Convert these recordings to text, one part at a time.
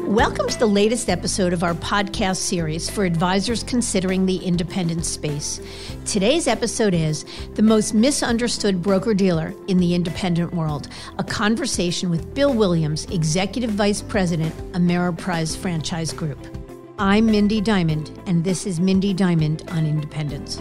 Welcome to the latest episode of our podcast series for advisors considering the independent space. Today's episode is The Most Misunderstood Broker-Dealer in the Independent World, a conversation with Bill Williams, Executive Vice President, Ameriprise Franchise Group. I'm Mindy Diamond, and this is Mindy Diamond on Independence.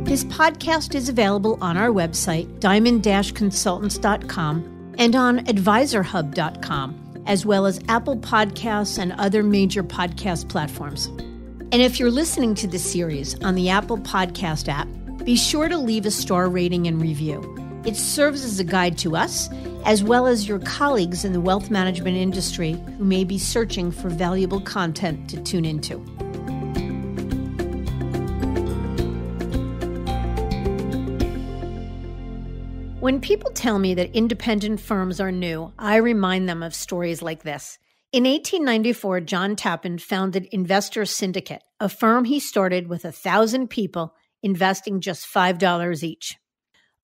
This podcast is available on our website, diamond-consultants.com, and on advisorhub.com, as well as Apple Podcasts and other major podcast platforms. And if you're listening to this series on the Apple Podcast app, be sure to leave a star rating and review. It serves as a guide to us, as well as your colleagues in the wealth management industry who may be searching for valuable content to tune into. When people tell me that independent firms are new, I remind them of stories like this. In 1894, John Tappan founded Investor Syndicate, a firm he started with 1,000 people investing just $5 each.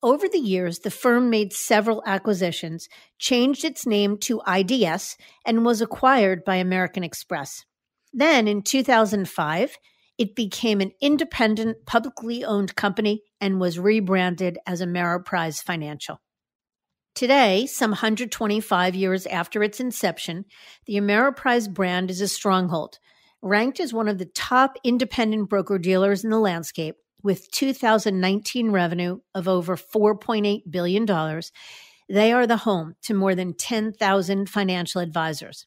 Over the years, the firm made several acquisitions, changed its name to IDS, and was acquired by American Express. Then, in 2005, it became an independent, publicly owned company and was rebranded as Ameriprise Financial. Today, some 125 years after its inception, the Ameriprise brand is a stronghold, ranked as one of the top independent broker-dealers in the landscape with 2019 revenue of over $4.8 billion. They are the home to more than 10,000 financial advisors.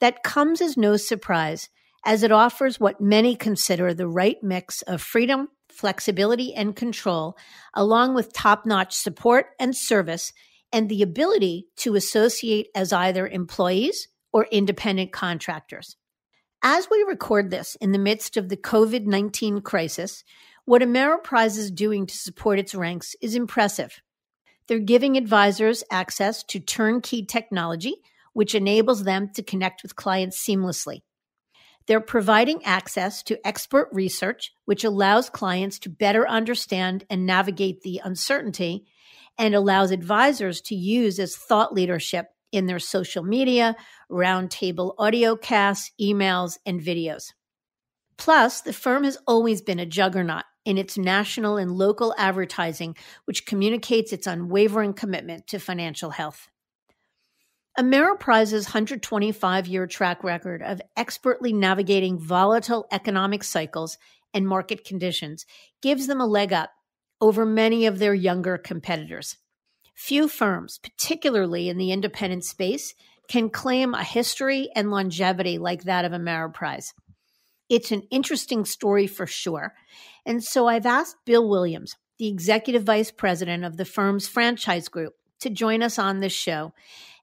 That comes as no surprise, as it offers what many consider the right mix of freedom, flexibility, and control, along with top-notch support and service, and the ability to associate as either employees or independent contractors. As we record this in the midst of the COVID-19 crisis, what Ameriprise is doing to support its ranks is impressive. They're giving advisors access to turnkey technology, which enables them to connect with clients seamlessly. They're providing access to expert research, which allows clients to better understand and navigate the uncertainty and allows advisors to use as thought leadership in their social media, roundtable audiocasts, emails, and videos. Plus, the firm has always been a juggernaut in its national and local advertising, which communicates its unwavering commitment to financial health. Ameriprise's 125-year track record of expertly navigating volatile economic cycles and market conditions gives them a leg up over many of their younger competitors. Few firms, particularly in the independent space, can claim a history and longevity like that of Ameriprise. It's an interesting story for sure, and so I've asked Bill Williams, the Executive Vice President of the firm's franchise group, to join us on this show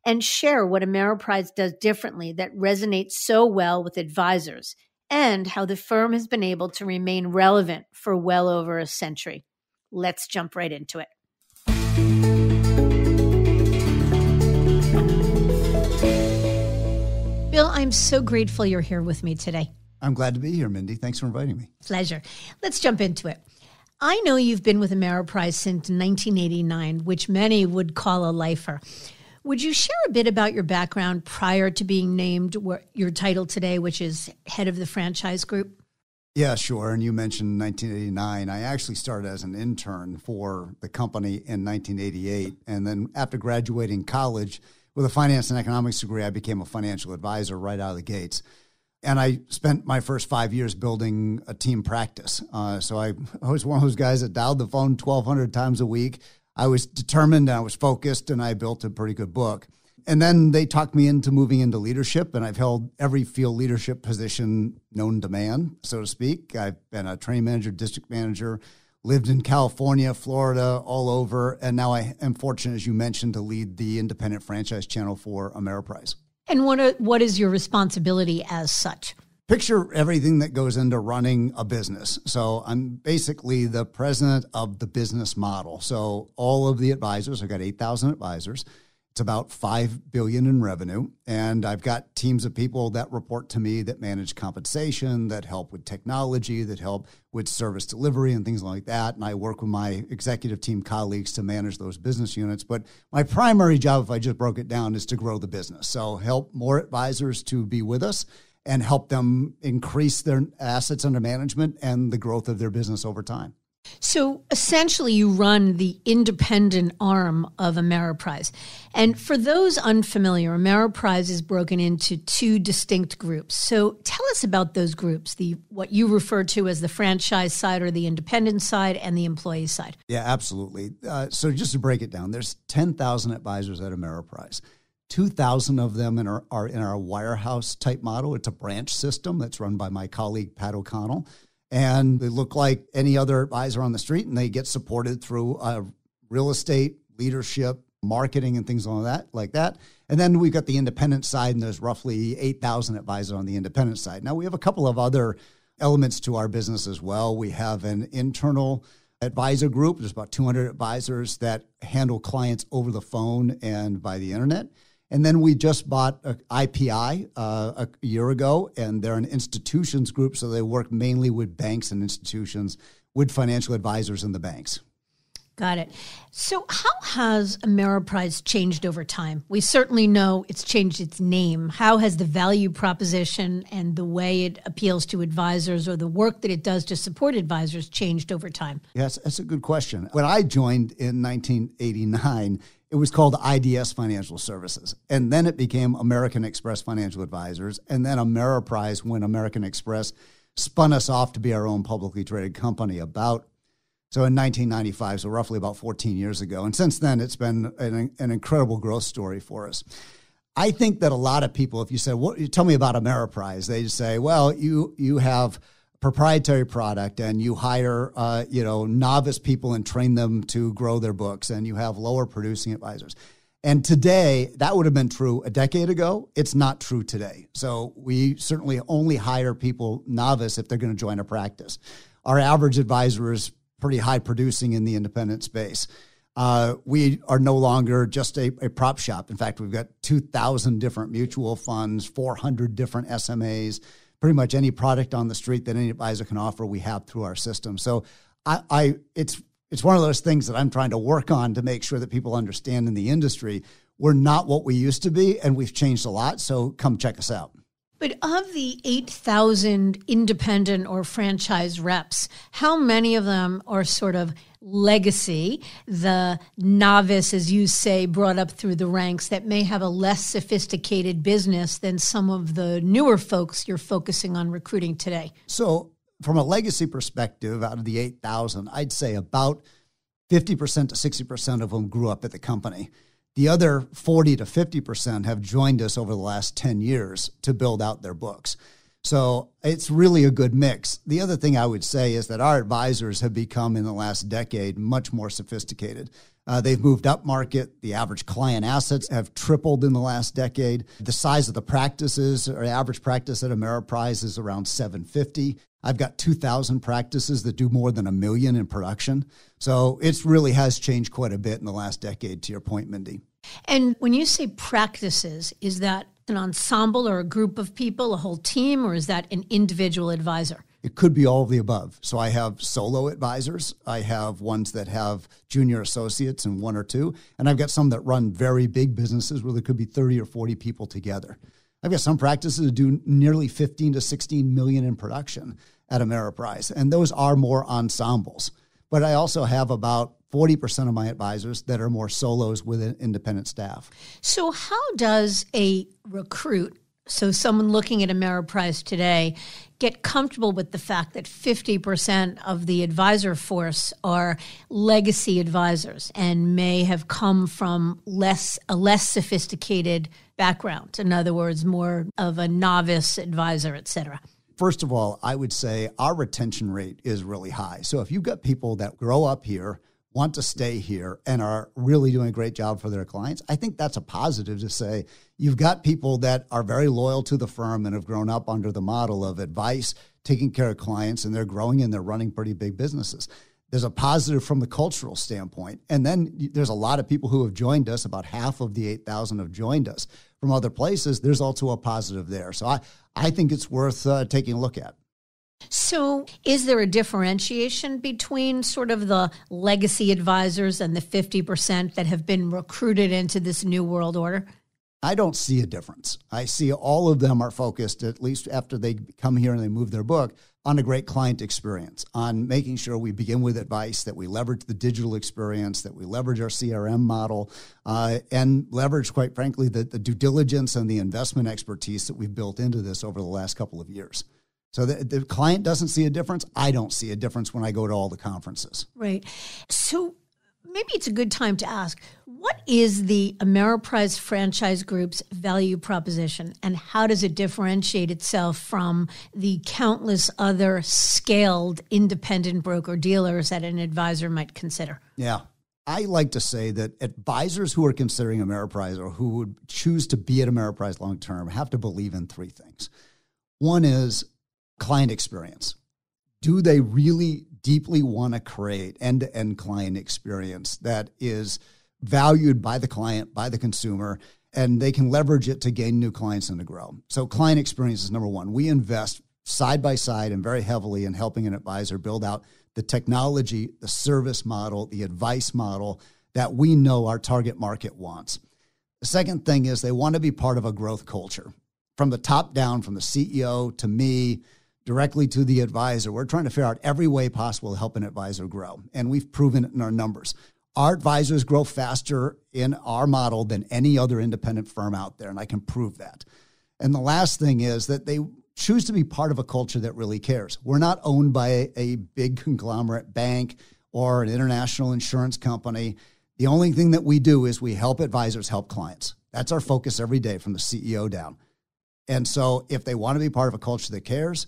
and share what Ameriprise does differently that resonates so well with advisors and how the firm has been able to remain relevant for well over a century. Let's jump right into it. Bill, I'm so grateful you're here with me today. I'm glad to be here, Mindy. Thanks for inviting me. Pleasure. Let's jump into it. I know you've been with Ameriprise since 1989, which many would call a lifer. Would you share a bit about your background prior to being named your title today, which is head of the franchise group? Yeah, sure. And you mentioned 1989. I actually started as an intern for the company in 1988. And then after graduating college with a finance and economics degree, I became a financial advisor right out of the gates. And I spent my first 5 years building a team practice. So I was one of those guys that dialed the phone 1,200 times a week. I was determined, and I was focused, and I built a pretty good book. And then they talked me into moving into leadership, and I've held every field leadership position known to man, so to speak. I've been a training manager, district manager, lived in California, Florida, all over, and now I am fortunate, as you mentioned, to lead the independent franchise channel for Ameriprise. And what is your responsibility as such? Picture everything that goes into running a business. So I'm basically the president of the business model. So all of the advisors, I've got 8,000 advisors. It's about $5 billion in revenue. And I've got teams of people that report to me that manage compensation, that help with technology, that help with service delivery and things like that. And I work with my executive team colleagues to manage those business units. But my primary job, if I just broke it down, is to grow the business. So help more advisors to be with us and help them increase their assets under management and the growth of their business over time. So essentially, you run the independent arm of Ameriprise. And for those unfamiliar, Ameriprise is broken into two distinct groups. So tell us about those groups, what you refer to as the franchise side or the independent side and the employee side. Yeah, absolutely. So just to break it down, there's 10,000 advisors at Ameriprise. 2,000 of them are in our wirehouse type model. It's a branch system that's run by my colleague, Pat O'Connell. And they look like any other advisor on the street, and they get supported through real estate, leadership, marketing, and things like that. And then we've got the independent side, and there's roughly 8,000 advisors on the independent side. Now, we have a couple of other elements to our business as well. We have an internal advisor group. There's about 200 advisors that handle clients over the phone and by the internet. And then we just bought IPI a year ago, and they're an institutions group, so they work mainly with banks and institutions, with financial advisors in the banks. Got it. So how has Ameriprise changed over time? We certainly know it's changed its name. How has the value proposition and the way it appeals to advisors or the work that it does to support advisors changed over time? Yes, that's a good question. When I joined in 1989, it was called IDS Financial Services. And then it became American Express Financial Advisors. And then Ameriprise, when American Express spun us off to be our own publicly traded company in 1995, so roughly about 14 years ago. And since then, it's been an incredible growth story for us. I think that a lot of people, if you say, tell me about Ameriprise, they just say, well, you have proprietary product and you hire, novice people and train them to grow their books, and you have lower producing advisors. And today, that would have been true a decade ago. It's not true today. So we certainly only hire people novice if they're going to join a practice. Our average advisor is pretty high producing in the independent space. We are no longer just a prop shop. In fact, we've got 2,000 different mutual funds, 400 different SMAs. Pretty much any product on the street that any advisor can offer, we have through our system. So it's one of those things that I'm trying to work on to make sure that people understand in the industry, we're not what we used to be, and we've changed a lot. So come check us out. But of the 8,000 independent or franchise reps, how many of them are sort of legacy, the novice, as you say, brought up through the ranks that may have a less sophisticated business than some of the newer folks you're focusing on recruiting today? So from a legacy perspective, out of the 8,000, I'd say about 50% to 60% of them grew up at the company. The other 40 to 50% have joined us over the last 10 years to build out their books. So it's really a good mix. The other thing I would say is that our advisors have become, in the last decade, much more sophisticated. They've moved up market. The average client assets have tripled in the last decade. The size of the practices, or average practice at Ameriprise, is around 750. I've got 2,000 practices that do more than $1 million in production. So it really has changed quite a bit in the last decade, to your point, Mindy. And when you say practices, is that an ensemble or a group of people, a whole team, or is that an individual advisor? It could be all of the above. So I have solo advisors. I have ones that have junior associates and one or two. And I've got some that run very big businesses where there could be 30 or 40 people together. I've got some practices that do nearly 15 to 16 million in production at Ameriprise. And those are more ensembles. But I also have about 40% of my advisors that are more solos with an independent staff. So how does a recruit, so someone looking at Ameriprise today, get comfortable with the fact that 50% of the advisor force are legacy advisors and may have come from a less sophisticated background? In other words, more of a novice advisor, et cetera. First of all, I would say our retention rate is really high. So if you've got people that grow up here, want to stay here and are really doing a great job for their clients, I think that's a positive to say you've got people that are very loyal to the firm and have grown up under the model of advice, taking care of clients, and they're growing and they're running pretty big businesses. There's a positive from the cultural standpoint. And then there's a lot of people who have joined us. About half of the 8,000 have joined us from other places. There's also a positive there. So I think it's worth taking a look at. So is there a differentiation between sort of the legacy advisors and the 50% that have been recruited into this new world order? I don't see a difference. I see all of them are focused, at least after they come here and they move their book, on a great client experience, on making sure we begin with advice, that we leverage the digital experience, that we leverage our CRM model, and leverage, quite frankly, the due diligence and the investment expertise that we've built into this over the last couple of years. So the client doesn't see a difference. I don't see a difference when I go to all the conferences. Right. So maybe it's a good time to ask, what is the Ameriprise Franchise Group's value proposition, and how does it differentiate itself from the countless other scaled independent broker-dealers that an advisor might consider? Yeah. I like to say that advisors who are considering Ameriprise or who would choose to be at Ameriprise long-term have to believe in three things. One is client experience. Do they really deeply want to create end-to-end client experience that is valued by the client, by the consumer, and they can leverage it to gain new clients and to grow? So client experience is number one. We invest side by side and very heavily in helping an advisor build out the technology, the service model, the advice model that we know our target market wants. The second thing is they want to be part of a growth culture. From the top down, from the CEO to me, directly to the advisor, we're trying to figure out every way possible to help an advisor grow. And we've proven it in our numbers. Our advisors grow faster in our model than any other independent firm out there, and I can prove that. And the last thing is that they choose to be part of a culture that really cares. We're not owned by a big conglomerate bank or an international insurance company. The only thing that we do is we help advisors help clients. That's our focus every day from the CEO down. And so if they want to be part of a culture that cares,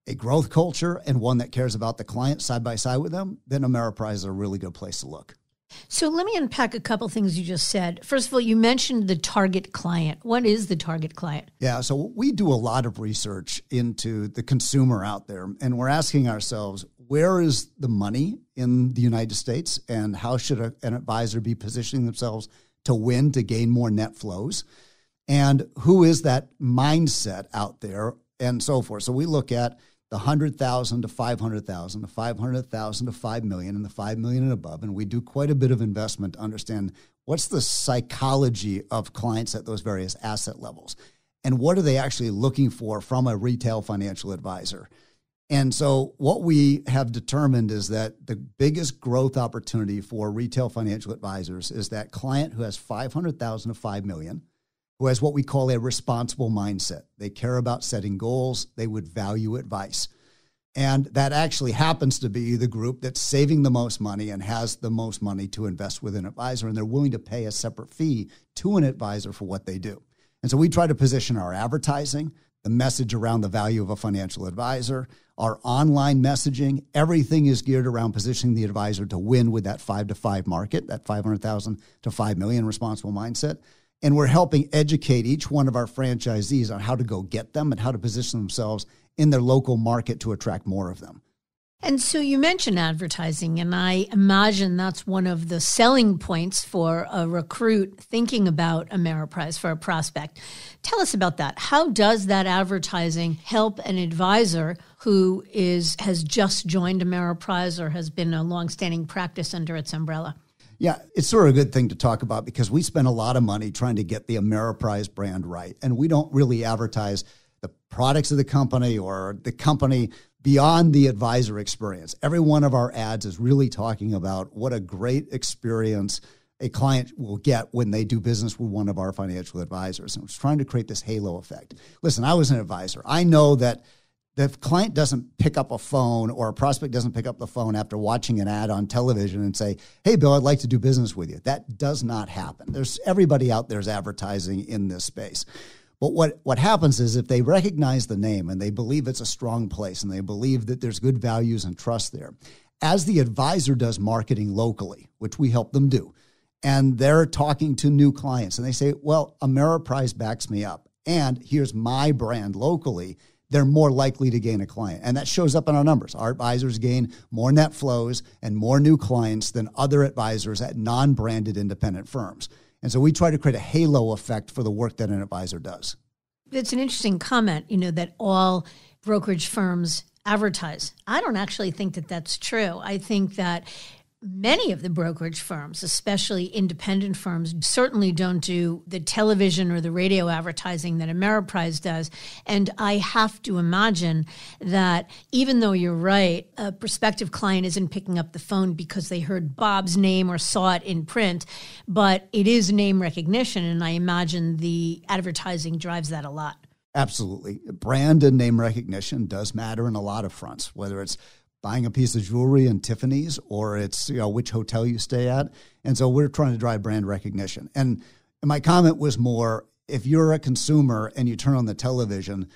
a growth culture, and one that cares about the client side by side with them, then Ameriprise is a really good place to look. So let me unpack a couple things you just said. First of all, you mentioned the target client. What is the target client? Yeah, so we do a lot of research into the consumer out there, and we're asking ourselves, where is the money in the United States, and how should an advisor be positioning themselves to win, to gain more net flows? And who is that mindset out there, and so forth. So we look at the 100,000 to 500,000, the 500,000 to 5 million, and the 5 million and above. And we do quite a bit of investment to understand what's the psychology of clients at those various asset levels, and what are they actually looking for from a retail financial advisor. And so what we have determined is that the biggest growth opportunity for retail financial advisors is that client who has 500,000 to 5 million, who has what we call a responsible mindset. They care about setting goals. They would value advice. And that actually happens to be the group that's saving the most money and has the most money to invest with an advisor, and they're willing to pay a separate fee to an advisor for what they do. And so we try to position our advertising, the message around the value of a financial advisor, our online messaging. Everything is geared around positioning the advisor to win with that 5 to 5 market, that 500,000 to 5 million responsible mindset. And we're helping educate each one of our franchisees on how to go get them and how to position themselves in their local market to attract more of them. And so you mentioned advertising, and I imagine that's one of the selling points for a recruit thinking about Ameriprise for a prospect. Tell us about that. How does that advertising help an advisor who has just joined Ameriprise or has been a longstanding practice under its umbrella? Yeah, it's sort of a good thing to talk about because we spend a lot of money trying to get the Ameriprise brand right. And we don't really advertise the products of the company or the company beyond the advisor experience. Every one of our ads is really talking about what a great experience a client will get when they do business with one of our financial advisors. And it's trying to create this halo effect. Listen, I was an advisor. I know that the client doesn't pick up a phone or a prospect doesn't pick up the phone after watching an ad on television and say, hey, Bill, I'd like to do business with you. That does not happen. Everybody out there is advertising in this space. But what happens is if they recognize the name and they believe it's a strong place and they believe that there's good values and trust there, as the advisor does marketing locally, which we help them do, and they're talking to new clients and they say, well, Ameriprise backs me up and here's my brand locally, they're more likely to gain a client. And that shows up in our numbers. Our advisors gain more net flows and more new clients than other advisors at non-branded independent firms. And so we try to create a halo effect for the work that an advisor does. It's an interesting comment, that all brokerage firms advertise. I don't actually think that that's true. I think that many of the brokerage firms, especially independent firms, certainly don't do the television or the radio advertising that Ameriprise does. And I have to imagine that even though you're right, a prospective client isn't picking up the phone because they heard Bob's name or saw it in print, but it is name recognition. And I imagine the advertising drives that a lot. Absolutely. Brand and name recognition does matter in a lot of fronts, whether it's buying a piece of jewelry in Tiffany's or it's which hotel you stay at. And so we're trying to drive brand recognition. And my comment was more, if you're a consumer and you turn on the television,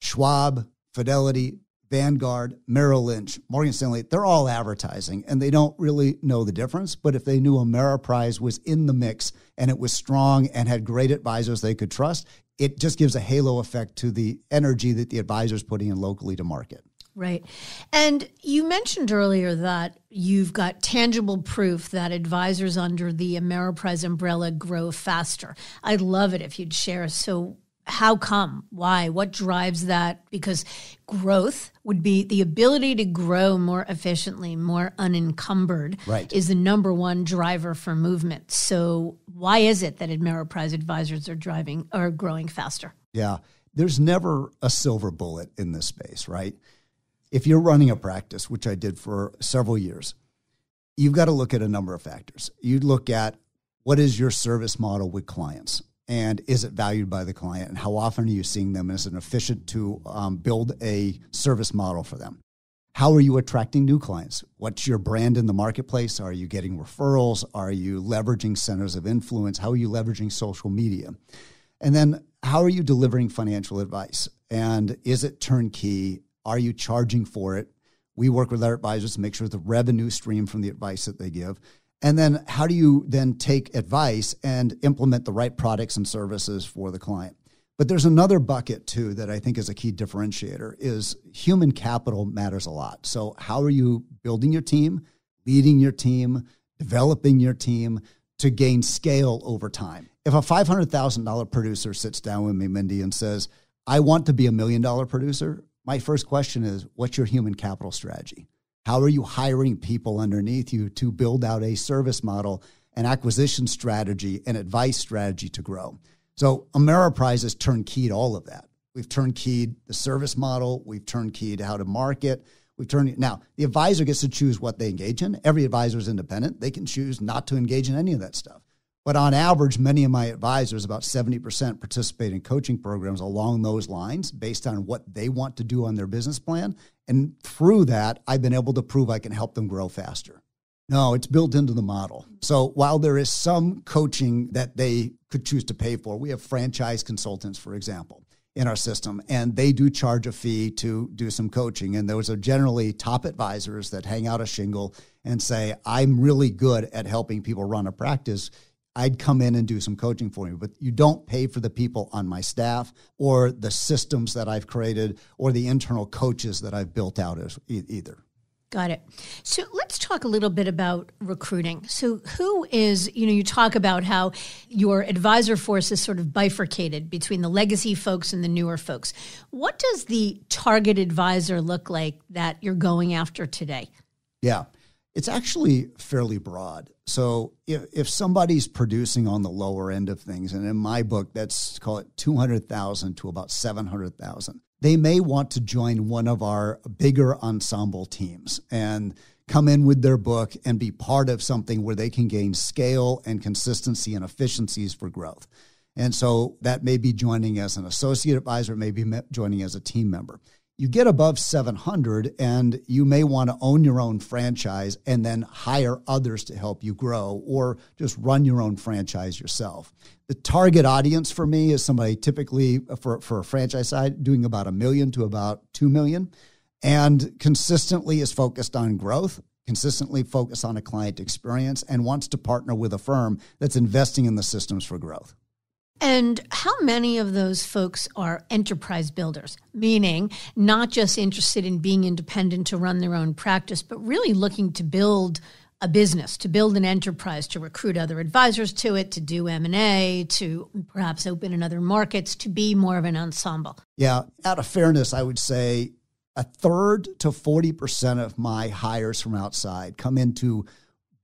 Schwab, Fidelity, Vanguard, Merrill Lynch, Morgan Stanley, they're all advertising and they don't really know the difference. But if they knew Ameriprise was in the mix and it was strong and had great advisors they could trust, it just gives a halo effect to the energy that the advisor's putting in locally to market. Right. And you mentioned earlier that you've got tangible proof that advisors under the Ameriprise umbrella grow faster. I'd love it if you'd share. So how come? Why? What drives that? Because growth would be the ability to grow more efficiently, more unencumbered, right, is the number one driver for movement. So why is it that Ameriprise advisors are growing faster? Yeah. There's never a silver bullet in this space, right? If you're running a practice, which I did for several years, you've got to look at a number of factors. You look at what is your service model with clients, and is it valued by the client, and how often are you seeing them, and is it efficient to build a service model for them? How are you attracting new clients? What's your brand in the marketplace? Are you getting referrals? Are you leveraging centers of influence? How are you leveraging social media? And then how are you delivering financial advice? And is it turnkey? Are you charging for it? We work with our advisors to make sure the revenue stream from the advice that they give. And then how do you then take advice and implement the right products and services for the client? But there's another bucket too that I think is a key differentiator is human capital matters a lot. So how are you building your team, leading your team, developing your team to gain scale over time? If a $500,000 producer sits down with me, Mindy, and says, I want to be $1 million producer, my first question is, what's your human capital strategy? How are you hiring people underneath you to build out a service model, an acquisition strategy, an advice strategy to grow? So Ameriprise has turnkeyed all of that. We've turnkeyed the service model. We've turnkeyed how to market. Now, the advisor gets to choose what they engage in. Every advisor is independent. They can choose not to engage in any of that stuff. But on average, many of my advisors, about 70%, participate in coaching programs along those lines based on what they want to do on their business plan. And through that, I've been able to prove I can help them grow faster. No, it's built into the model. So while there is some coaching that they could choose to pay for, we have franchise consultants, for example, in our system, and they do charge a fee to do some coaching. And those are generally top advisors that hang out a shingle and say, I'm really good at helping people run a practice. I'd come in and do some coaching for you, but you don't pay for the people on my staff or the systems that I've created or the internal coaches that I've built out as either. Got it. So let's talk a little bit about recruiting. So who is, you talk about how your advisor force is sort of bifurcated between the legacy folks and the newer folks. What does the target advisor look like that you're going after today? Yeah. It's actually fairly broad. So if somebody's producing on the lower end of things, and in my book, that's call it 200,000 to about 700,000, they may want to join one of our bigger ensemble teams and come in with their book and be part of something where they can gain scale and consistency and efficiencies for growth. And so that may be joining as an associate advisor, maybe joining as a team member. You get above 700 and you may want to own your own franchise and then hire others to help you grow or just run your own franchise yourself. The target audience for me is somebody typically for a franchise side doing about $1 million to about $2 million and consistently is focused on growth consistently focused on a client experience, and wants to partner with a firm that's investing in the systems for growth. And how many of those folks are enterprise builders, meaning not just interested in being independent to run their own practice, but really looking to build a business, to build an enterprise, to recruit other advisors to it, to do M&A, to perhaps open in other markets, to be more of an ensemble? Yeah, out of fairness, I would say 1/3 to 40% of my hires from outside come in to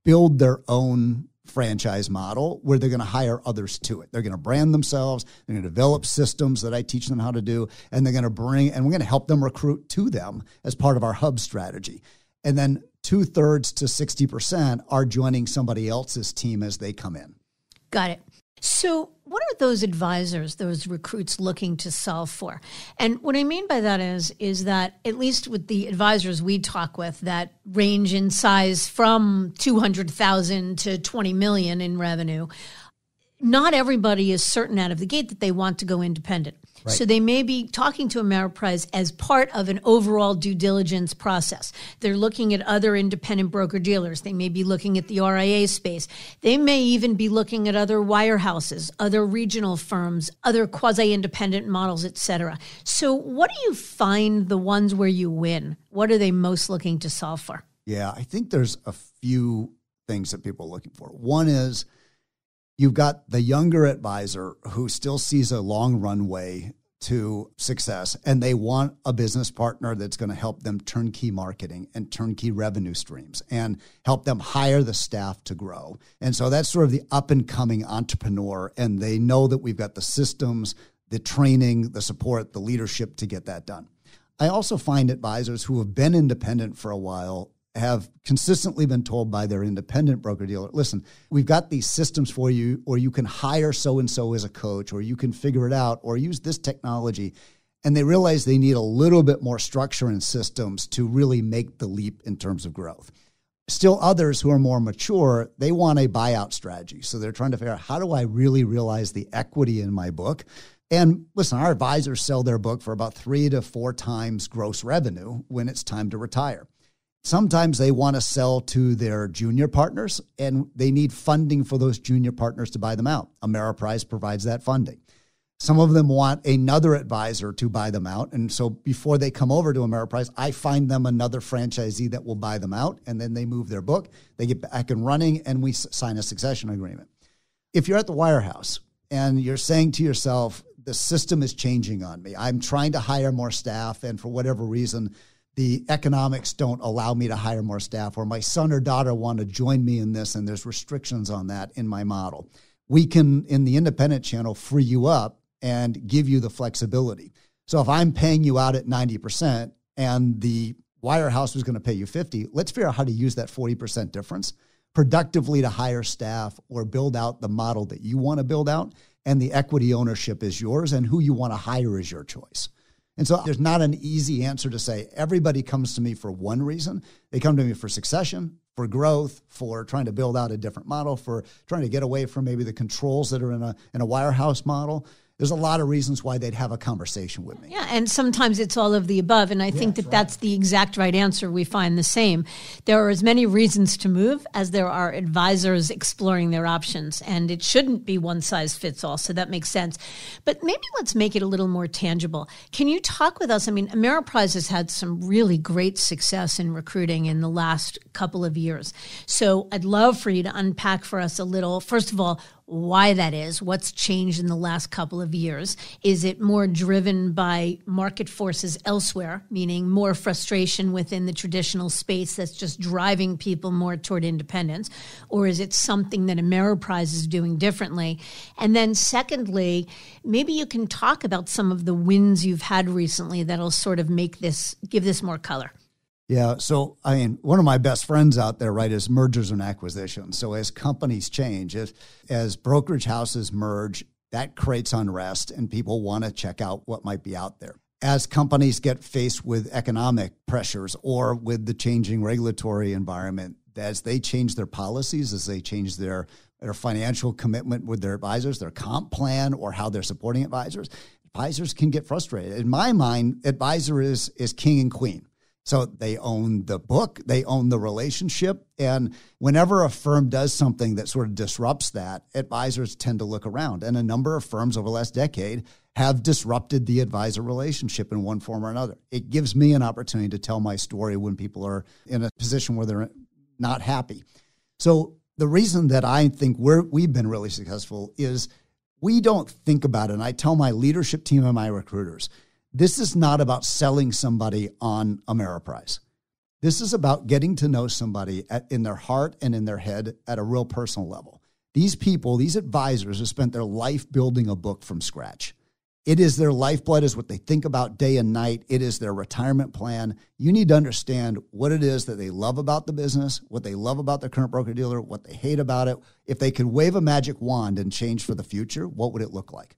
build their own franchise model where they're going to hire others to it. They're going to brand themselves. They're going to develop systems that I teach them how to do, and they're going to bring, and we're going to help them recruit to them as part of our hub strategy. And then 2/3 to 60% are joining somebody else's team as they come in. Got it. So what are those advisors, those recruits looking to solve for? And what I mean by that is that at least with the advisors we talk with that range in size from 200,000 to 20 million in revenue, not everybody is certain out of the gate that they want to go independent. Right. So they may be talking to Ameriprise as part of an overall due diligence process. They're looking at other independent broker-dealers. They may be looking at the RIA space. They may even be looking at other wirehouses, other regional firms, other quasi-independent models, et cetera. So what do you find the ones where you win? What are they most looking to solve for? Yeah, I think there's a few things that people are looking for. One is you've got the younger advisor who still sees a long runway to success, and they want a business partner that's going to help them turnkey marketing and turnkey revenue streams and help them hire the staff to grow. And so that's sort of the up-and-coming entrepreneur, and they know that we've got the systems, the training, the support, the leadership to get that done. I also find advisors who have been independent for a while have consistently been told by their independent broker-dealer, listen, we've got these systems for you, or you can hire so-and-so as a coach, or you can figure it out, or use this technology. And they realize they need a little bit more structure and systems to really make the leap in terms of growth. Still others who are more mature, they want a buyout strategy. So they're trying to figure out, how do I really realize the equity in my book? And listen, our advisors sell their book for about 3 to 4 times gross revenue when it's time to retire. Sometimes they want to sell to their junior partners, and they need funding for those junior partners to buy them out. Ameriprise provides that funding. Some of them want another advisor to buy them out. And so before they come over to Ameriprise, I find them another franchisee that will buy them out, and then they move their book, they get back and running, and we sign a succession agreement. If you're at the wirehouse and you're saying to yourself, the system is changing on me, I'm trying to hire more staff, and for whatever reason, the economics don't allow me to hire more staff, or my son or daughter want to join me in this, and there's restrictions on that in my model. We can, in the independent channel, free you up and give you the flexibility. So if I'm paying you out at 90% and the wirehouse was going to pay you 50%, let's figure out how to use that 40% difference productively to hire staff or build out the model that you want to build out, and the equity ownership is yours, and who you want to hire is your choice. And so there's not an easy answer to say everybody comes to me for one reason. They come to me for succession, for growth, for trying to build out a different model, for trying to get away from maybe the controls that are in a wirehouse model. There's a lot of reasons why they'd have a conversation with me. Yeah, and sometimes it's all of the above, and I think that's the exact right answer. We find the same. There are as many reasons to move as there are advisors exploring their options, and it shouldn't be one size fits all, so that makes sense. But maybe let's make it a little more tangible. Can you talk with us? I mean, Ameriprise has had some really great success in recruiting in the last couple of years. So I'd love for you to unpack for us a little, first of all, why that is, what's changed in the last couple of years. Is it more driven by market forces elsewhere, meaning more frustration within the traditional space that's just driving people more toward independence? Or is it something that Ameriprise is doing differently? And then secondly, maybe you can talk about some of the wins you've had recently that'll sort of give this more color. Yeah. So, I mean, one of my best friends out there, right, is mergers and acquisitions. So as companies change, as brokerage houses merge, that creates unrest and people want to check out what might be out there. As companies get faced with economic pressures or with the changing regulatory environment, as they change their policies, as they change their financial commitment with their advisors, their comp plan, or how they're supporting advisors can get frustrated. In my mind, advisor is king and queen. So they own the book, they own the relationship. And whenever a firm does something that sort of disrupts that, advisors tend to look around. And a number of firms over the last decade have disrupted the advisor relationship in one form or another. It gives me an opportunity to tell my story when people are in a position where they're not happy. So the reason that I think we've been really successful is we don't think about it. And I tell my leadership team and my recruiters, this is not about selling somebody on Ameriprise. This is about getting to know somebody in their heart and in their head at a real personal level. These people, these advisors have spent their life building a book from scratch. It is their lifeblood, is what they think about day and night. It is their retirement plan. You need to understand what it is that they love about the business, what they love about their current broker-dealer, what they hate about it. If they could wave a magic wand and change for the future, what would it look like?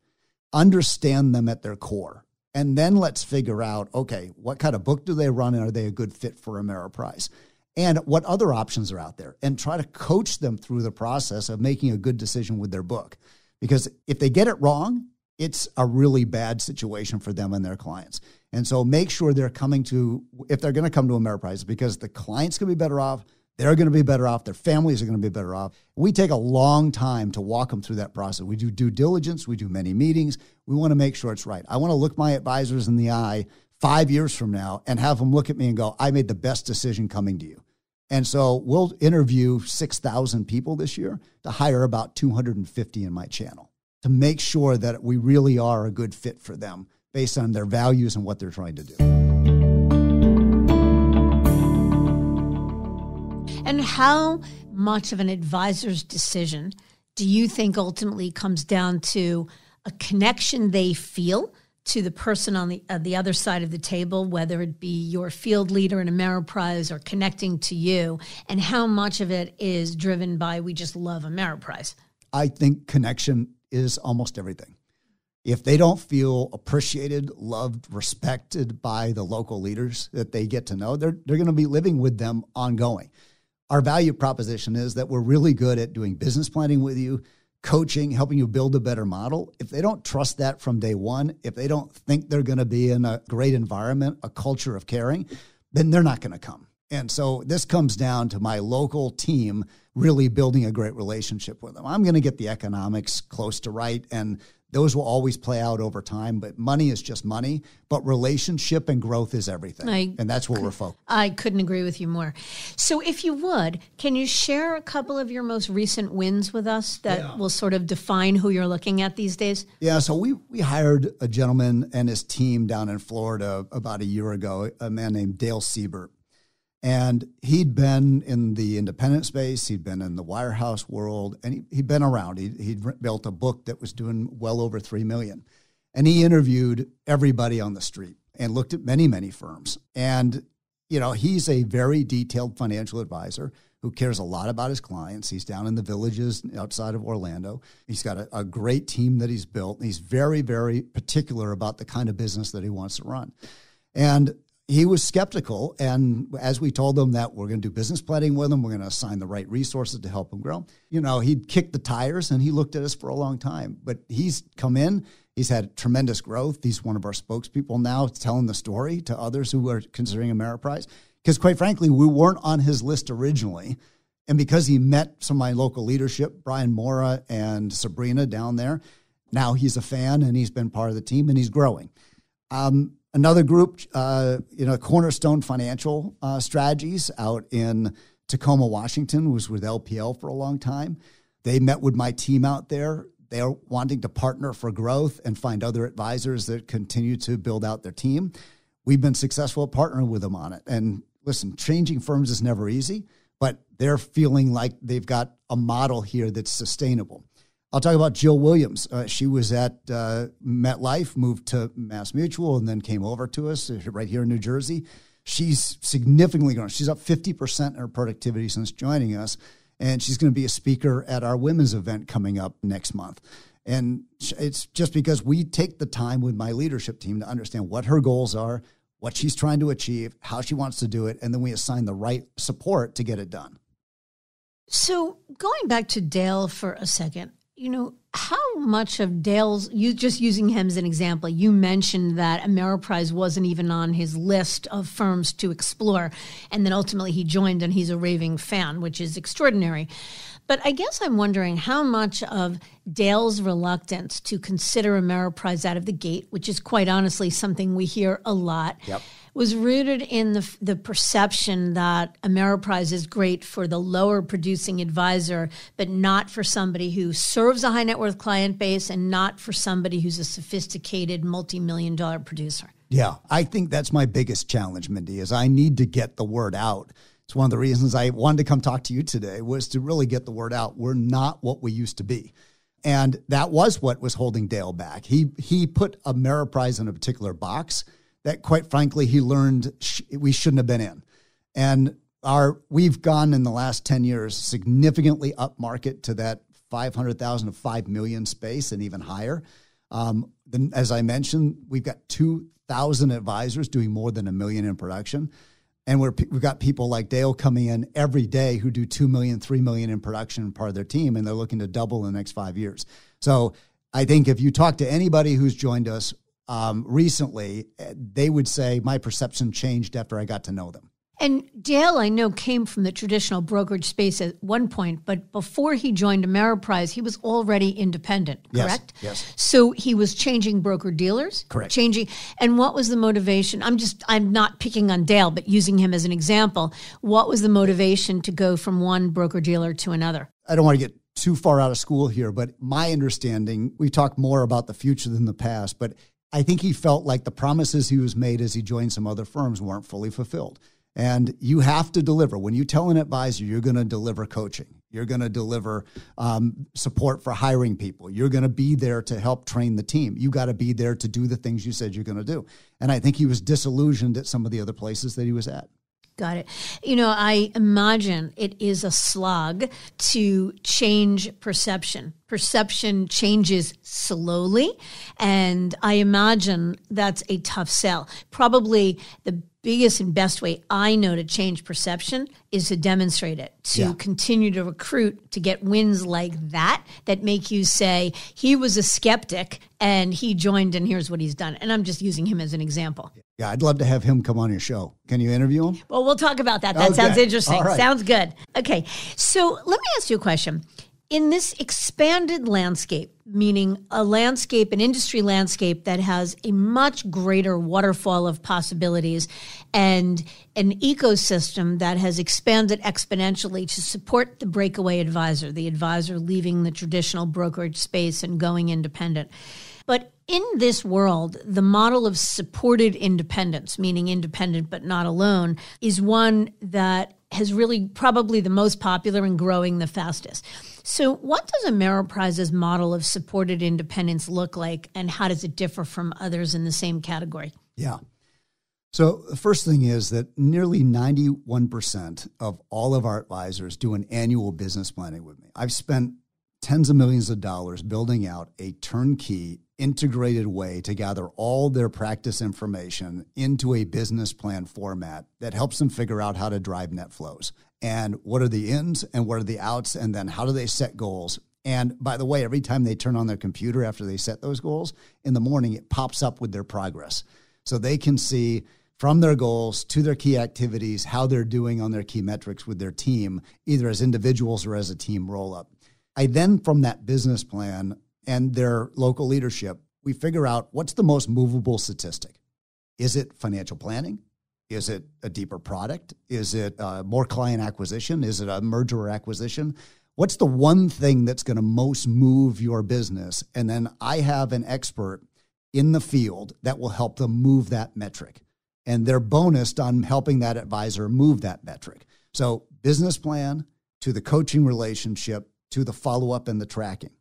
Understand them at their core. And then let's figure out, okay, what kind of book do they run and are they a good fit for Ameriprise? And what other options are out there? And try to coach them through the process of making a good decision with their book. Because if they get it wrong, it's a really bad situation for them and their clients. And so make sure they're coming to, if they're going to come to Ameriprise, because the client's going to be better off, they're going to be better off, their families are going to be better off. We take a long time to walk them through that process. We do due diligence, we do many meetings. We want to make sure it's right. I want to look my advisors in the eye 5 years from now and have them look at me and go, I made the best decision coming to you. And so we'll interview 6,000 people this year to hire about 250 in my channel to make sure that we really are a good fit for them based on their values and what they're trying to do. And how much of an advisor's decision do you think ultimately comes down to a connection they feel to the person on the other side of the table, whether it be your field leader in Ameriprise or connecting to you, and how much of it is driven by we just love Ameriprise? I think connection is almost everything. If they don't feel appreciated, loved, respected by the local leaders that they get to know, they're going to be living with them ongoing. Our value proposition is that we're really good at doing business planning with you, coaching, helping you build a better model. If they don't trust that from day one, if they don't think they're going to be in a great environment, a culture of caring, then they're not going to come. And so this comes down to my local team really building a great relationship with them. I'm going to get the economics close to right, and those will always play out over time, but money is just money, but relationship and growth is everything. And that's where we're focused. I couldn't agree with you more. So if you would, can you share a couple of your most recent wins with us that will sort of define who you're looking at these days? Yeah, so we hired a gentleman and his team down in Florida about a year ago, a man named Dale Siebert. And he'd been in the independent space, he'd been in the wirehouse world, and he'd been around. He'd built a book that was doing well over $3 million. And he interviewed everybody on the street and looked at many, many firms. And, you know, he's a very detailed financial advisor who cares a lot about his clients. He's down in the villages outside of Orlando. He's got a great team that he's built. He's very, very particular about the kind of business that he wants to run. And he was skeptical, and as we told him that we're going to do business planning with him, we're going to assign the right resources to help him grow, you know, he'd kick the tires, and he looked at us for a long time. But he's come in, he's had tremendous growth. He's one of our spokespeople now telling the story to others who are considering Ameriprise, because quite frankly, we weren't on his list originally. And because he met some of my local leadership, Brian Mora and Sabrina down there, now he's a fan, and he's been part of the team, and he's growing. Another group, Cornerstone Financial Strategies out in Tacoma, Washington, was with LPL for a long time. They met with my team out there. They are wanting to partner for growth and find other advisors that continue to build out their team. We've been successful at partnering with them on it. And listen, changing firms is never easy, but they're feeling like they've got a model here that's sustainable. I'll talk about Jill Williams. She was at MetLife, moved to MassMutual, and then came over to us right here in New Jersey. She's significantly grown. She's up 50% in her productivity since joining us, and she's going to be a speaker at our women's event coming up next month. And it's just because we take the time with my leadership team to understand what her goals are, what she's trying to achieve, how she wants to do it, and then we assign the right support to get it done. So going back to Dale for a second, How much of Dale's, you just using him as an example, you mentioned that Ameriprise wasn't even on his list of firms to explore. And then ultimately he joined and he's a raving fan, which is extraordinary. But I guess I'm wondering how much of Dale's reluctance to consider Ameriprise out of the gate, which is quite honestly something we hear a lot, was rooted in the perception that Ameriprise is great for the lower producing advisor, but not for somebody who serves a high net worth client base and not for somebody who's a sophisticated multi-million-dollar producer. Yeah, I think that's my biggest challenge, Mindy, is I need to get the word out. It's one of the reasons I wanted to come talk to you today was to really get the word out. We're not what we used to be. And that was what was holding Dale back. He put Ameriprise in a particular box that, quite frankly, he learned we shouldn't have been in. And we've gone in the last 10 years significantly up market to that 500,000 to 5 million space and even higher. As I mentioned, we've got 2,000 advisors doing more than $1 million in production. And we've got people like Dale coming in every day who do 2 million, 3 million in production part of their team, and they're looking to double in the next 5 years. So I think if you talk to anybody who's joined us recently, they would say my perception changed after I got to know them. And Dale, I know, came from the traditional brokerage space at one point, but before he joined Ameriprise, he was already independent, correct? Yes. So he was changing broker-dealers? Correct. And what was the motivation? I'm not picking on Dale, but using him as an example. What was the motivation to go from one broker-dealer to another? I don't want to get too far out of school here, but my understanding, we talk more about the future than the past, but I think he felt like the promises he was made as he joined some other firms weren't fully fulfilled. And you have to deliver. When you tell an advisor you're going to deliver coaching, you're going to deliver support for hiring people, you're going to be there to help train the team. You got to be there to do the things you said you're going to do. And I think he was disillusioned at some of the other places that he was at. Got it. I imagine it is a slog to change perception. Perception changes slowly, and I imagine that's a tough sell. Probably the biggest and best way I know to change perception is to demonstrate it, to continue to recruit, to get wins like that make you say, he was a skeptic and he joined and here's what he's done. And I'm just using him as an example. Yeah, I'd love to have him come on your show. Can you interview him? Well, we'll talk about that. That sounds interesting. All right. Sounds good. Okay, so let me ask you a question. In this expanded landscape, meaning an industry landscape that has a much greater waterfall of possibilities and an ecosystem that has expanded exponentially to support the breakaway advisor, the advisor leaving the traditional brokerage space and going independent. But in this world, the model of supported independence, meaning independent but not alone, is one that has really probably the most popular and growing the fastest. So what does Ameriprise's model of supported independence look like, and how does it differ from others in the same category? Yeah. So the first thing is that nearly 91% of all of our advisors do an annual business planning with me. I've spent tens of millions of dollars building out a turnkey, integrated way to gather all their practice information into a business plan format that helps them figure out how to drive net flows. And what are the ins and what are the outs, and then how do they set goals? And by the way, every time they turn on their computer after they set those goals, in the morning it pops up with their progress. So they can see from their goals to their key activities how they're doing on their key metrics with their team, either as individuals or as a team roll-up. I then, from that business plan and their local leadership, we figure out what's the most movable statistic. Is it financial planning? Is it a deeper product? Is it more client acquisition? Is it a merger or acquisition? What's the one thing that's going to most move your business? And then I have an expert in the field that will help them move that metric. And they're bonused on helping that advisor move that metric. So business plan to the coaching relationship to the follow-up and the tracking.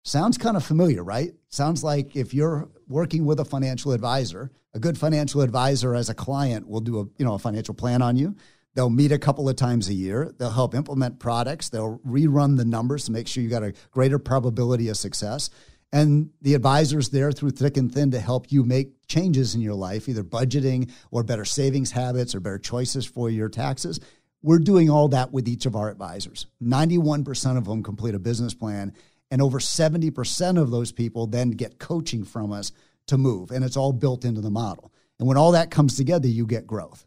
Sounds kind of familiar, right? Sounds like if you're working with a financial advisor, a good financial advisor as a client will do a financial plan on you. They'll meet a couple of times a year. They'll help implement products. They'll rerun the numbers to make sure you got a greater probability of success. And the advisor's there through thick and thin to help you make changes in your life, either budgeting or better savings habits or better choices for your taxes. We're doing all that with each of our advisors. 91% of them complete a business plan. And over 70% of those people then get coaching from us to move. And it's all built into the model. And when all that comes together, you get growth.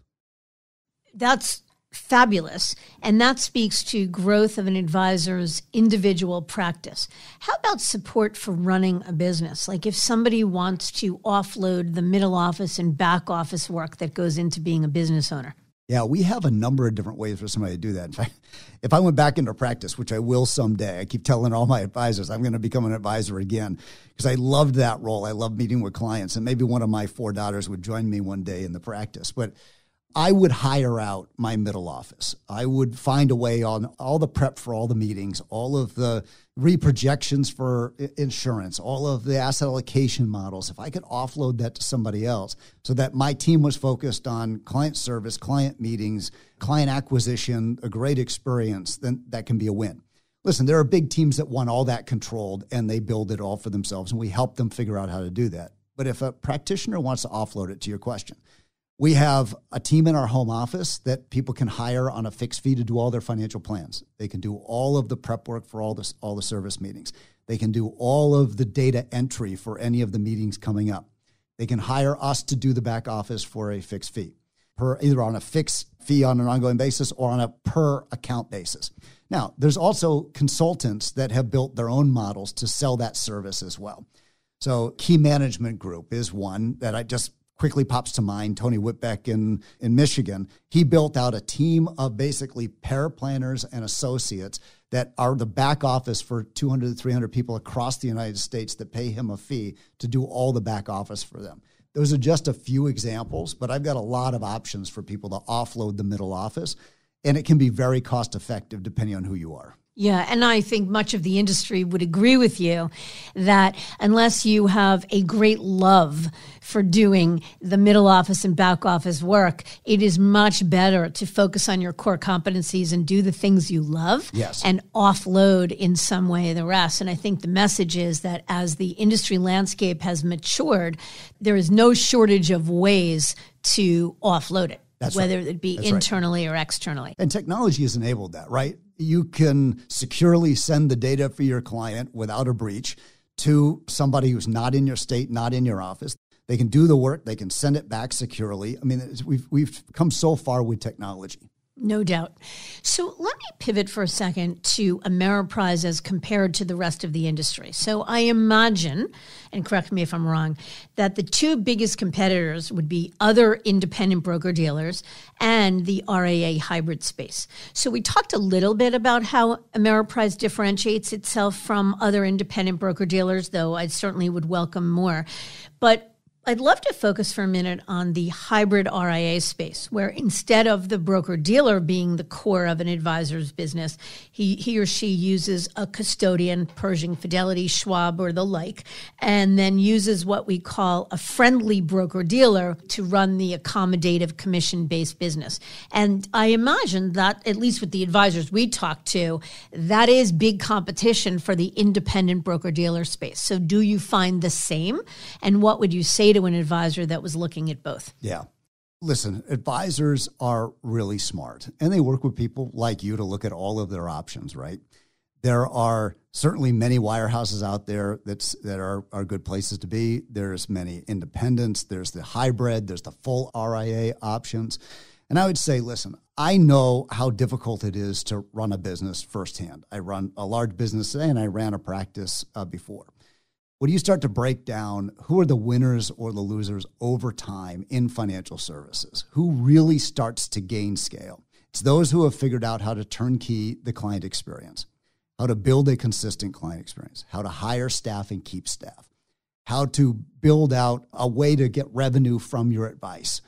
That's fabulous. And that speaks to growth of an advisor's individual practice. How about support for running a business? Like if somebody wants to offload the middle office and back office work that goes into being a business owner. Yeah, we have a number of different ways for somebody to do that. In fact, if I went back into practice, which I will someday, I keep telling all my advisors, I'm going to become an advisor again because I loved that role. I love meeting with clients, and maybe one of my 4 daughters would join me one day in the practice. But I would hire out my middle office. I would find a way on all the prep for all the meetings, all of the reprojections for insurance, all of the asset allocation models. If I could offload that to somebody else so that my team was focused on client service, client meetings, client acquisition, a great experience, then that can be a win. Listen, there are big teams that want all that controlled and they build it all for themselves, and we help them figure out how to do that. But if a practitioner wants to offload it, to your question, we have a team in our home office that people can hire on a fixed fee to do all their financial plans. They can do all of the prep work for all the service meetings. They can do all of the data entry for any of the meetings coming up. They can hire us to do the back office for a fixed fee, either on a fixed fee on an ongoing basis or on a per account basis. Now, there's also consultants that have built their own models to sell that service as well. So Key Management Group is one that I just quickly pops to mind. Tony Whitbeck in Michigan, he built out a team of basically paraplanners and associates that are the back office for 200 to 300 people across the United States that pay him a fee to do all the back office for them. Those are just a few examples, but I've got a lot of options for people to offload the middle office, and it can be very cost effective depending on who you are. Yeah, and I think much of the industry would agree with you that unless you have a great love for doing the middle office and back office work, it is much better to focus on your core competencies and do the things you love. Yes. And offload in some way the rest. And I think the message is that as the industry landscape has matured, there is no shortage of ways to offload it. That's whether right. it be That's internally or externally. And technology has enabled that, right? You can securely send the data for your client without a breach to somebody who's not in your state, not in your office. They can do the work. They can send it back securely. I mean, we've come so far with technology. No doubt. So let me pivot for a second to Ameriprise as compared to the rest of the industry. So I imagine, and correct me if I'm wrong, that the 2 biggest competitors would be other independent broker-dealers and the RIA hybrid space. So we talked a little bit about how Ameriprise differentiates itself from other independent broker-dealers, though I certainly would welcome more. But I'd love to focus for a minute on the hybrid RIA space, where instead of the broker-dealer being the core of an advisor's business, he or she uses a custodian, Pershing, Fidelity, Schwab, or the like, and then uses what we call a friendly broker-dealer to run the accommodative commission-based business. And I imagine that, at least with the advisors we talk to, that is big competition for the independent broker-dealer space. So do you find the same? And what would you say to an advisor that was looking at both? Yeah. Listen, advisors are really smart, and they work with people like you to look at all of their options, right? There are certainly many wirehouses out there that are good places to be. There's many independents. There's the hybrid. There's the full RIA options. And I would say, listen, I know how difficult it is to run a business firsthand. I run a large business today, and I ran a practice before. When you start to break down who are the winners or the losers over time in financial services, who really starts to gain scale, it's those who have figured out how to turnkey the client experience, how to build a consistent client experience, how to hire staff and keep staff, how to build out a way to get revenue from your advice.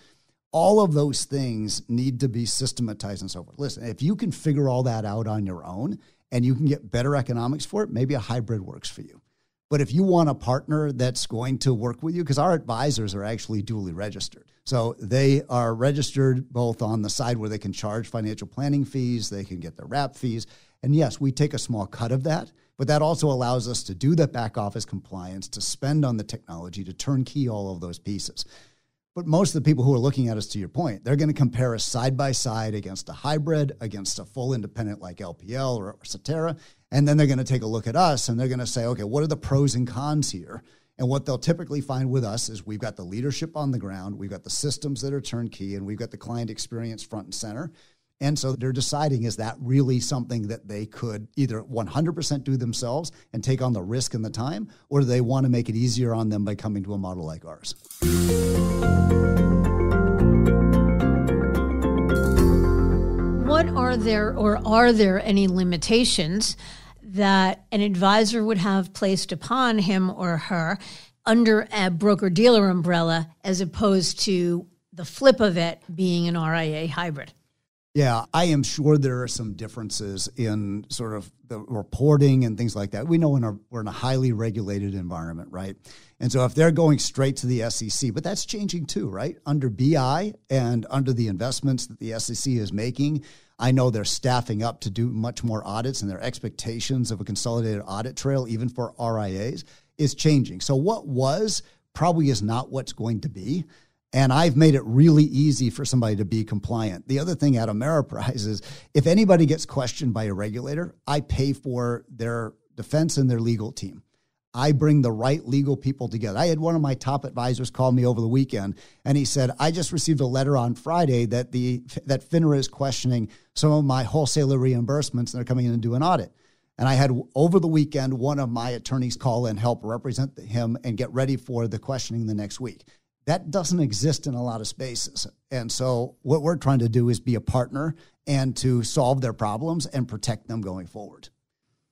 All of those things need to be systematized and so forth. Listen, if you can figure all that out on your own and you can get better economics for it, maybe a hybrid works for you. But if you want a partner that's going to work with you, because our advisors are actually duly registered. So they are registered both on the side where they can charge financial planning fees, they can get their wrap fees. And yes, we take a small cut of that, but that also allows us to do the back office compliance, to spend on the technology, to turnkey all of those pieces. But most of the people who are looking at us, to your point, they're going to compare us side by side against a hybrid, against a full independent like LPL or Cetera. And then they're going to take a look at us and they're going to say, okay, what are the pros and cons here? And what they'll typically find with us is we've got the leadership on the ground, we've got the systems that are turnkey, and we've got the client experience front and center. And so they're deciding, is that really something that they could either 100% do themselves and take on the risk and the time, or do they want to make it easier on them by coming to a model like ours? What are there any limitations that an advisor would have placed upon him or her under a broker-dealer umbrella as opposed to the flip of it being an RIA hybrid? Yeah, I am sure there are some differences in sort of the reporting and things like that. We know we're in a highly regulated environment, right? And so if they're going straight to the SEC, but that's changing too, right? Under BI and under the investments that the SEC is making, I know they're staffing up to do much more audits, and their expectations of a consolidated audit trail, even for RIAs, is changing. So what was probably is not what's going to be. And I've made it really easy for somebody to be compliant. The other thing at Ameriprise is if anybody gets questioned by a regulator, I pay for their defense and their legal team. I bring the right legal people together. I had one of my top advisors call me over the weekend, and he said, I just received a letter on Friday that FINRA is questioning some of my wholesaler reimbursements, and they're coming in and do an audit. And I had, over the weekend, one of my attorneys call and help represent him and get ready for the questioning the next week. That doesn't exist in a lot of spaces. And so what we're trying to do is be a partner and to solve their problems and protect them going forward.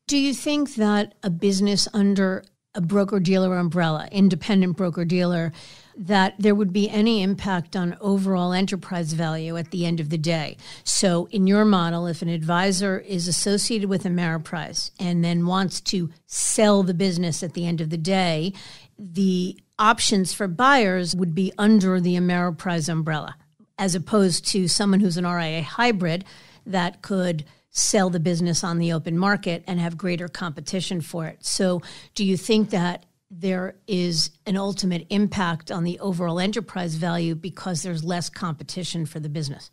Do you think that a business under a broker-dealer umbrella, independent broker-dealer, that there would be any impact on overall enterprise value at the end of the day? So in your model, if an advisor is associated with Ameriprise and then wants to sell the business at the end of the day, the options for buyers would be under the Ameriprise umbrella, as opposed to someone who's an RIA hybrid that could sell the business on the open market and have greater competition for it. So do you think that there is an ultimate impact on the overall enterprise value because there's less competition for the business?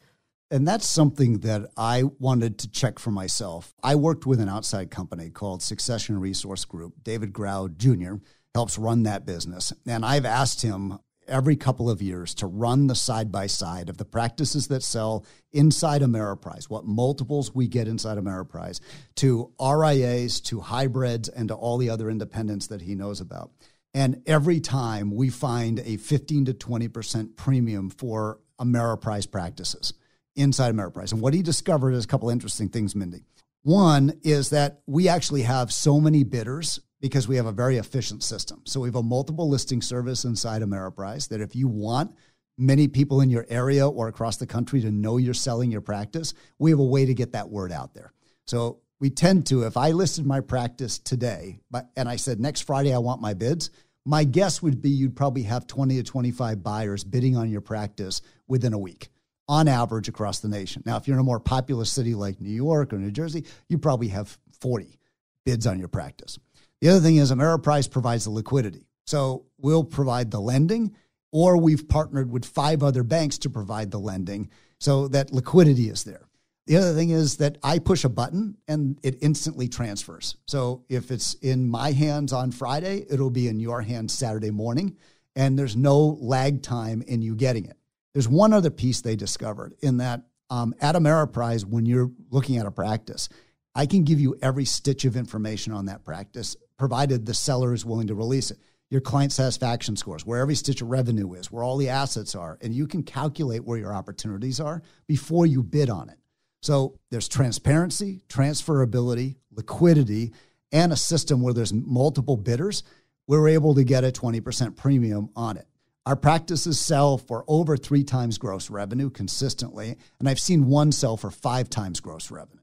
And that's something that I wanted to check for myself. I worked with an outside company called Succession Resource Group. David Grau Jr. helps run that business. And I've asked him every couple of years to run the side-by-side of the practices that sell inside Ameriprise, what multiples we get inside Ameriprise, to RIAs, to hybrids, and to all the other independents that he knows about. And every time we find a 15 to 20% premium for Ameriprise practices inside Ameriprise. And what he discovered is a couple interesting things, Mindy. One is that we actually have so many bidders because we have a very efficient system. So we have a multiple listing service inside Ameriprise that if you want many people in your area or across the country to know you're selling your practice, we have a way to get that word out there. So we tend to, if I listed my practice today and I said next Friday I want my bids, my guess would be you'd probably have 20 to 25 buyers bidding on your practice within a week, on average across the nation. Now, if you're in a more populous city like New York or New Jersey, you probably have 40 bids on your practice. The other thing is Ameriprise provides the liquidity. So we'll provide the lending, or we've partnered with 5 other banks to provide the lending so that liquidity is there. The other thing is that I push a button and it instantly transfers. So if it's in my hands on Friday, it'll be in your hands Saturday morning, and there's no lag time in you getting it. There's one other piece they discovered in that at Ameriprise, when you're looking at a practice, I can give you every stitch of information on that practice, provided the seller is willing to release it. Your client satisfaction scores, where every stitch of revenue is, where all the assets are, and you can calculate where your opportunities are before you bid on it. So there's transparency, transferability, liquidity, and a system where there's multiple bidders. We're able to get a 20% premium on it. Our practices sell for over 3 times gross revenue consistently, and I've seen one sell for 5 times gross revenue.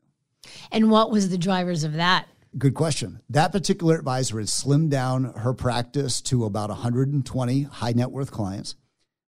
And what was the drivers of that? Good question. That particular advisor had slimmed down her practice to about 120 high net worth clients.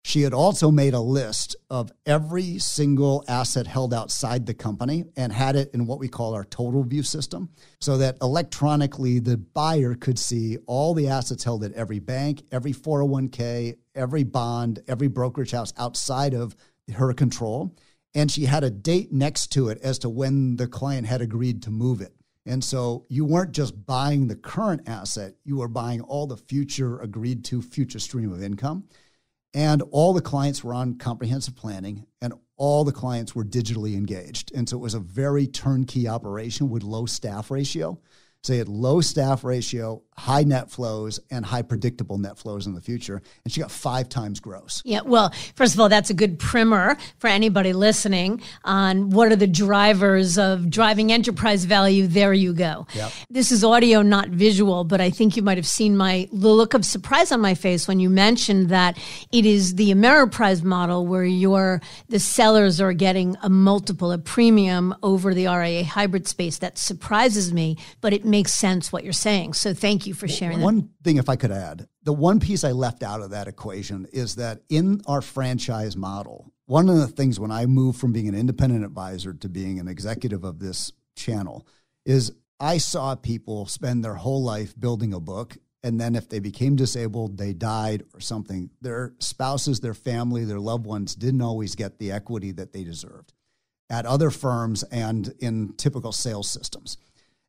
She had also made a list of every single asset held outside the company and had it in what we call our total view system, so that electronically the buyer could see all the assets held at every bank, every 401k, every bond, every brokerage house outside of her control. And she had a date next to it as to when the client had agreed to move it. And so you weren't just buying the current asset, you were buying all the future agreed to future stream of income. And all the clients were on comprehensive planning, and all the clients were digitally engaged. And so it was a very turnkey operation with low staff ratio. So you had low staff ratio, high net flows, and high predictable net flows in the future. And she got 5 times gross. Yeah, well, first of all, that's a good primer for anybody listening on what are the drivers of driving enterprise value. There you go. Yep. This is audio, not visual, but I think you might have seen the look of surprise on my face when you mentioned that it is the Ameriprise model where the sellers are getting a premium over the RIA hybrid space. That surprises me, but it makes sense what you're saying. So thank you for sharing that. One thing, if I could add, the one piece I left out of that equation is that in our franchise model, one of the things when I moved from being an independent advisor to being an executive of this channel is I saw people spend their whole life building a book. And then if they became disabled, they died or something, their spouses, their family, their loved ones didn't always get the equity that they deserved at other firms and in typical sales systems.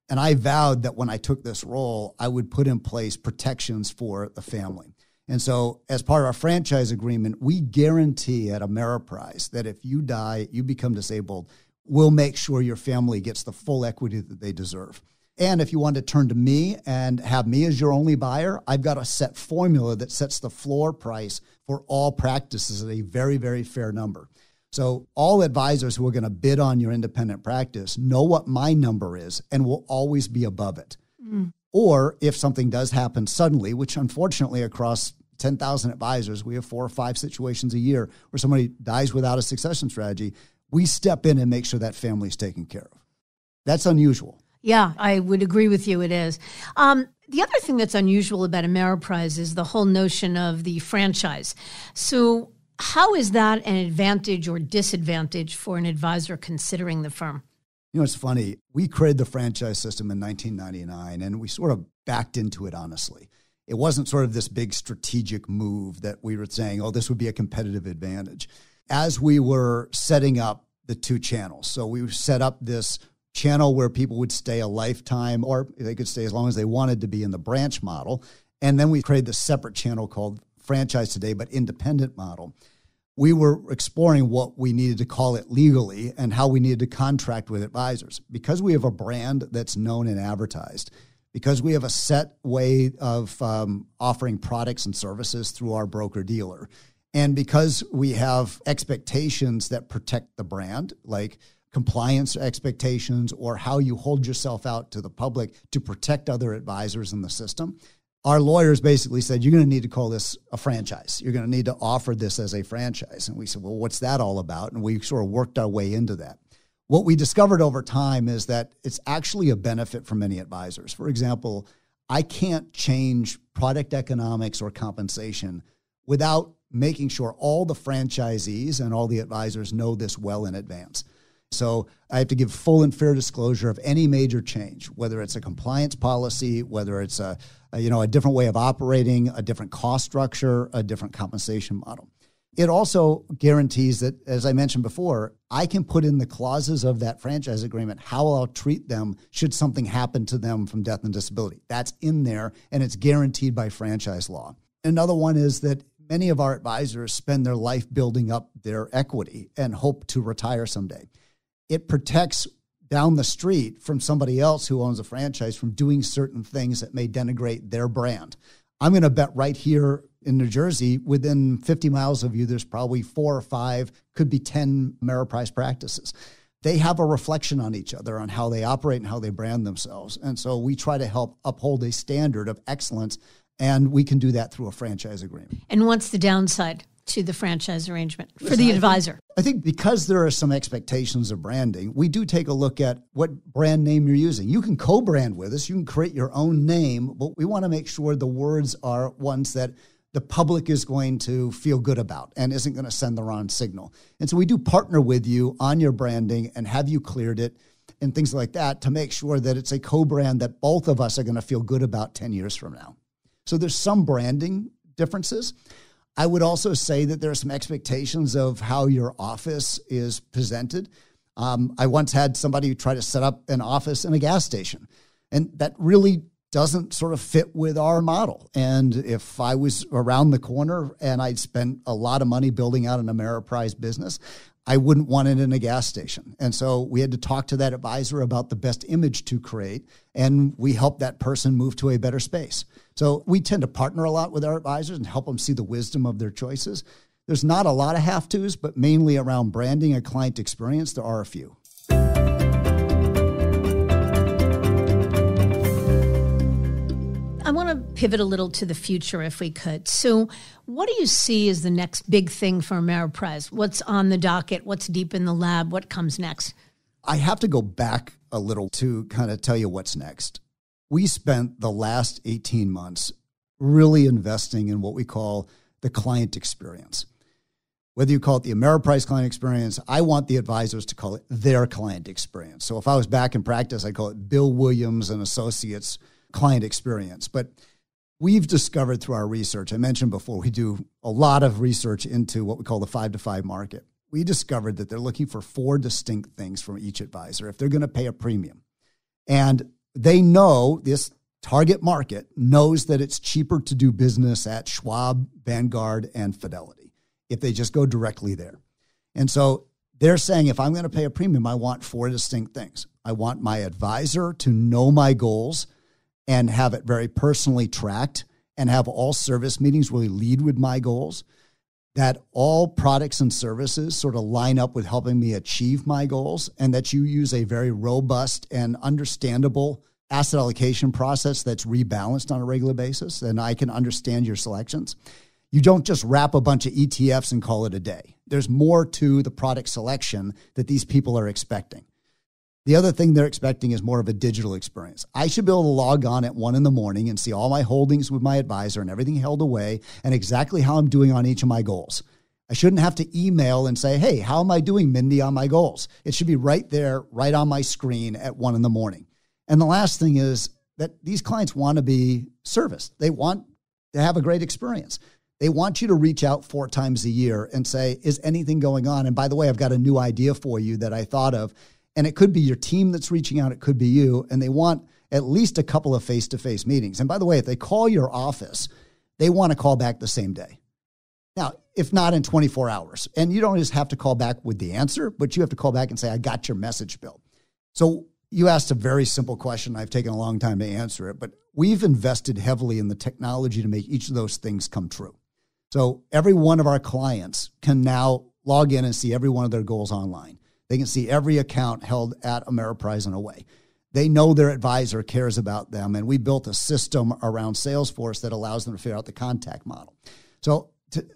And I vowed that when I took this role, I would put in place protections for the family. And so as part of our franchise agreement, we guarantee at Ameriprise that if you die, you become disabled, we'll make sure your family gets the full equity that they deserve. And if you want to turn to me and have me as your only buyer, I've got a set formula that sets the floor price for all practices at a very, very fair number. So all advisors who are going to bid on your independent practice know what my number is and will always be above it. Mm. Or if something does happen suddenly, which unfortunately across 10,000 advisors, we have 4 or 5 situations a year where somebody dies without a succession strategy, we step in and make sure that family is taken care of. That's unusual. Yeah, I would agree with you. It is. The other thing that's unusual about Ameriprise is the whole notion of the franchise. So how is that an advantage or disadvantage for an advisor considering the firm? You know, it's funny. We created the franchise system in 1999, and we sort of backed into it, honestly. It wasn't sort of this big strategic move that we were saying, oh, this would be a competitive advantage. As we were setting up the 2 channels, so we set up this channel where people would stay a lifetime, or they could stay as long as they wanted to be in the branch model. And then we created this separate channel called Franchise Today, but independent model. We were exploring what we needed to call it legally and how we needed to contract with advisors. Because we have a brand that's known and advertised, because we have a set way of offering products and services through our broker-dealer, and because we have expectations that protect the brand, like compliance expectations or how you hold yourself out to the public to protect other advisors in the system, our lawyers basically said, you're going to need to call this a franchise. You're going to need to offer this as a franchise. And we said, well, what's that all about? And we sort of worked our way into that. What we discovered over time is that it's actually a benefit for many advisors. For example, I can't change product economics or compensation without making sure all the franchisees and all the advisors know this well in advance. So I have to give full and fair disclosure of any major change, whether it's a compliance policy, whether it's a different way of operating, a different cost structure, a different compensation model. It also guarantees that, as I mentioned before, I can put in the clauses of that franchise agreement how I'll treat them should something happen to them from death and disability. That's in there, and it's guaranteed by franchise law. Another one is that many of our advisors spend their life building up their equity and hope to retire someday. It protects down the street from somebody else who owns a franchise from doing certain things that may denigrate their brand. I'm going to bet right here in New Jersey, within 50 miles of you, there's probably 4 or 5, could be 10 Ameriprise practices. They have a reflection on each other on how they operate and how they brand themselves. And so we try to help uphold a standard of excellence, and we can do that through a franchise agreement. And what's the downside to the franchise arrangement for the advisor? I think because there are some expectations of branding, we do take a look at what brand name you're using. You can co-brand with us. You can create your own name, but we want to make sure the words are ones that the public is going to feel good about and isn't going to send the wrong signal. And so we do partner with you on your branding and have you cleared it and things like that to make sure that it's a co-brand that both of us are going to feel good about 10 years from now. So there's some branding differences. I would also say that there are some expectations of how your office is presented. I once had somebody try to set up an office in a gas station, and that really doesn't sort of fit with our model. And if I was around the corner and I'd spent a lot of money building out an Ameriprise business, I wouldn't want it in a gas station. And so we had to talk to that advisor about the best image to create, and we helped that person move to a better space. So we tend to partner a lot with our advisors and help them see the wisdom of their choices. There's not a lot of have-tos, but mainly around branding and client experience, there are a few. I want to pivot a little to the future if we could. So what do you see as the next big thing for Ameriprise? What's on the docket? What's deep in the lab? What comes next? I have to go back a little to kind of tell you what's next. We spent the last 18 months really investing in what we call the client experience. Whether you call it the Ameriprise client experience, I want the advisors to call it their client experience. So if I was back in practice, I'd call it Bill Williams and Associates client experience. But we've discovered through our research, I mentioned before, we do a lot of research into what we call the 5-to-5 market. We discovered that they're looking for 4 distinct things from each advisor if they're going to pay a premium. And they know, this target market knows that it's cheaper to do business at Schwab, Vanguard, and Fidelity if they just go directly there. And so they're saying, if I'm going to pay a premium, I want 4 distinct things. I want my advisor to know my goals and have it very personally tracked and have all service meetings really lead with my goals, that all products and services sort of line up with helping me achieve my goals, and that you use a very robust and understandable asset allocation process that's rebalanced on a regular basis, and I can understand your selections. You don't just wrap a bunch of ETFs and call it a day. There's more to the product selection that these people are expecting. The other thing they're expecting is more of a digital experience. I should be able to log on at 1 a.m. and see all my holdings with my advisor and everything held away and exactly how I'm doing on each of my goals. I shouldn't have to email and say, hey, how am I doing, Mindy, on my goals? It should be right there, right on my screen at 1 a.m. And the last thing is that these clients want to be serviced. They want to have a great experience. They want you to reach out 4 times a year and say, is anything going on? And by the way, I've got a new idea for you that I thought of. And it could be your team that's reaching out. It could be you. And they want at least a couple of face-to-face meetings. And by the way, if they call your office, they want to call back the same day. Now, if not in 24 hours. And you don't just have to call back with the answer, but you have to call back and say, I got your message, Bill. So you asked a very simple question. I've taken a long time to answer it. But we've invested heavily in the technology to make each of those things come true. So every one of our clients can now log in and see every one of their goals online. They can see every account held at Ameriprise in a way. They know their advisor cares about them, and we built a system around Salesforce that allows them to figure out the contact model. So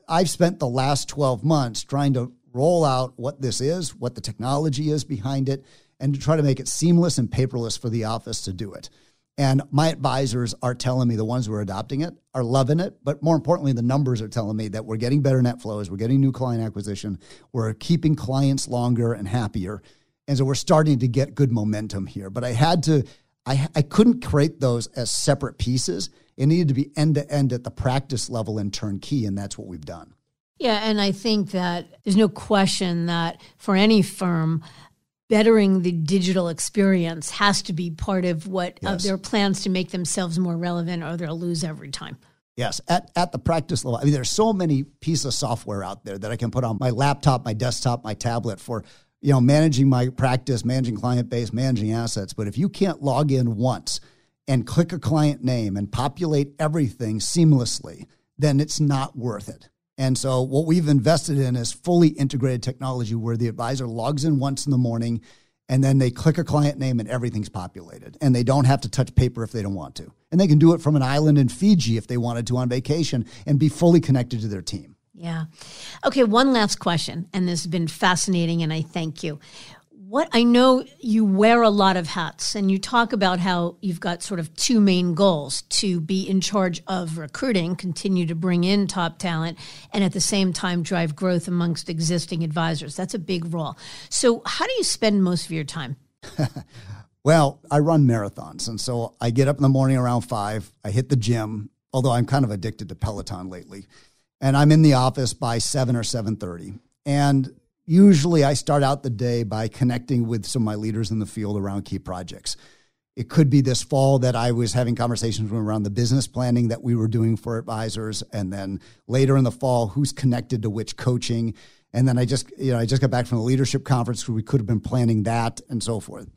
I've spent the last 12 months trying to roll out what this is, what the technology is behind it, and to try to make it seamless and paperless for the office to do it. And my advisors are telling me, the ones who are adopting it are loving it. But more importantly, the numbers are telling me that we're getting better net flows. We're getting new client acquisition. We're keeping clients longer and happier. And so we're starting to get good momentum here. But I couldn't create those as separate pieces. It needed to be end to end at the practice level and turnkey. And that's what we've done. Yeah. And I think that there's no question that for any firm, bettering the digital experience has to be part of what of their plans to make themselves more relevant, or they'll lose every time. Yes, at the practice level. I mean, there's so many pieces of software out there that I can put on my laptop, my desktop, my tablet for, managing my practice, managing client base, managing assets. But if you can't log in once and click a client name and populate everything seamlessly, then it's not worth it. And so what we've invested in is fully integrated technology where the advisor logs in once in the morning and then they click a client name and everything's populated. And they don't have to touch paper if they don't want to. And they can do it from an island in Fiji if they wanted to on vacation and be fully connected to their team. Yeah. Okay, one last question, and this has been fascinating, and I thank you. I know you wear a lot of hats, and you talk about how you've got sort of 2 main goals: to be in charge of recruiting, continue to bring in top talent, and at the same time drive growth amongst existing advisors. That's a big role. So how do you spend most of your time? Well, I run marathons, and so I get up in the morning around 5. I hit the gym, although I'm kind of addicted to Peloton lately. and I'm in the office by 7 or 7:30. And usually I start out the day by connecting with some of my leaders in the field around key projects. It could be this fall that I was having conversations around the business planning that we were doing for advisors. And then later in the fall, who's connected to which coaching. And then I just got back from the leadership conference where we could have been planning that and so forth.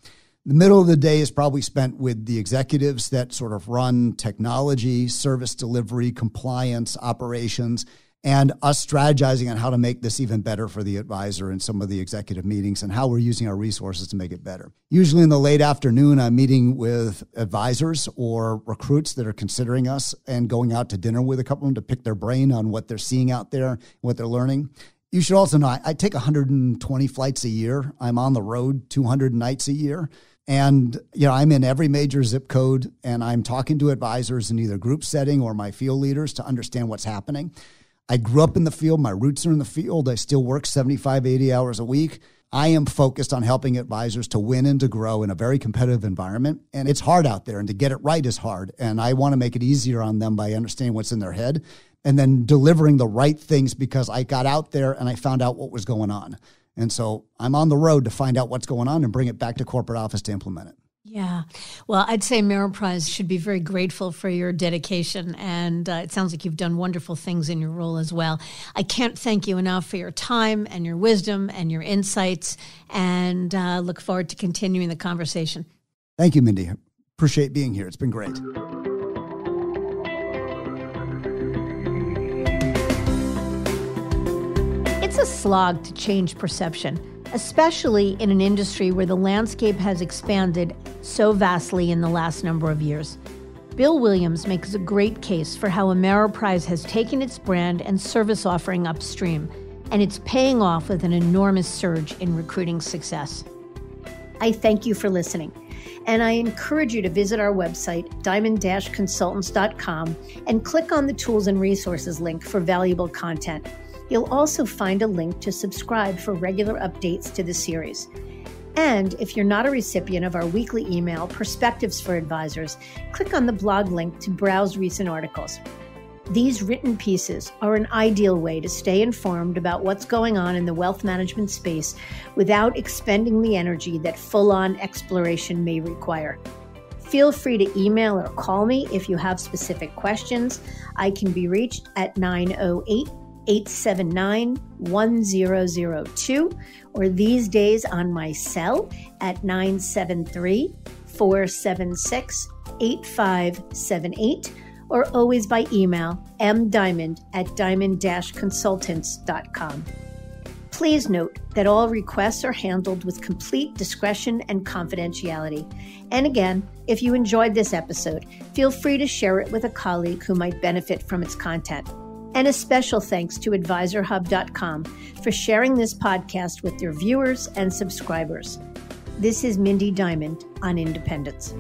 The middle of the day is probably spent with the executives that sort of run technology, service delivery, compliance, operations, and us strategizing on how to make this even better for the advisor in some of the executive meetings and how we're using our resources to make it better. Usually in the late afternoon, I'm meeting with advisors or recruits that are considering us and going out to dinner with a couple of them to pick their brain on what they're seeing out there, what they're learning. You should also know I take 120 flights a year. I'm on the road 200 nights a year. And, I'm in every major zip code and I'm talking to advisors in either group setting or my field leaders to understand what's happening. I grew up in the field. My roots are in the field. I still work 75, 80 hours a week. I am focused on helping advisors to win and to grow in a very competitive environment. And it's hard out there, and to get it right is hard. And I want to make it easier on them by understanding what's in their head and then delivering the right things because I got out there and I found out what was going on. And so I'm on the road to find out what's going on and bring it back to corporate office to implement it. Yeah. Well, I'd say Ameriprise should be very grateful for your dedication. And it sounds like you've done wonderful things in your role as well. I can't thank you enough for your time and your wisdom and your insights, and look forward to continuing the conversation. Thank you, Mindy. Appreciate being here. It's been great. It's a slog to change perception, especially in an industry where the landscape has expanded so vastly in the last number of years. Bill Williams makes a great case for how Ameriprise has taken its brand and service offering upstream, and it's paying off with an enormous surge in recruiting success. I thank you for listening, and I encourage you to visit our website, diamond-consultants.com, and click on the Tools and Resources link for valuable content. You'll also find a link to subscribe for regular updates to the series. And if you're not a recipient of our weekly email, Perspectives for Advisors, click on the blog link to browse recent articles. These written pieces are an ideal way to stay informed about what's going on in the wealth management space without expending the energy that full-on exploration may require. Feel free to email or call me if you have specific questions. I can be reached at 908-879-1002, or these days on my cell at 973-476-8578, or always by email, mdiamond@diamond-consultants.com. Please note that all requests are handled with complete discretion and confidentiality. And again, if you enjoyed this episode, feel free to share it with a colleague who might benefit from its content. And a special thanks to AdvisorHub.com for sharing this podcast with their viewers and subscribers. This is Mindy Diamond on Independence.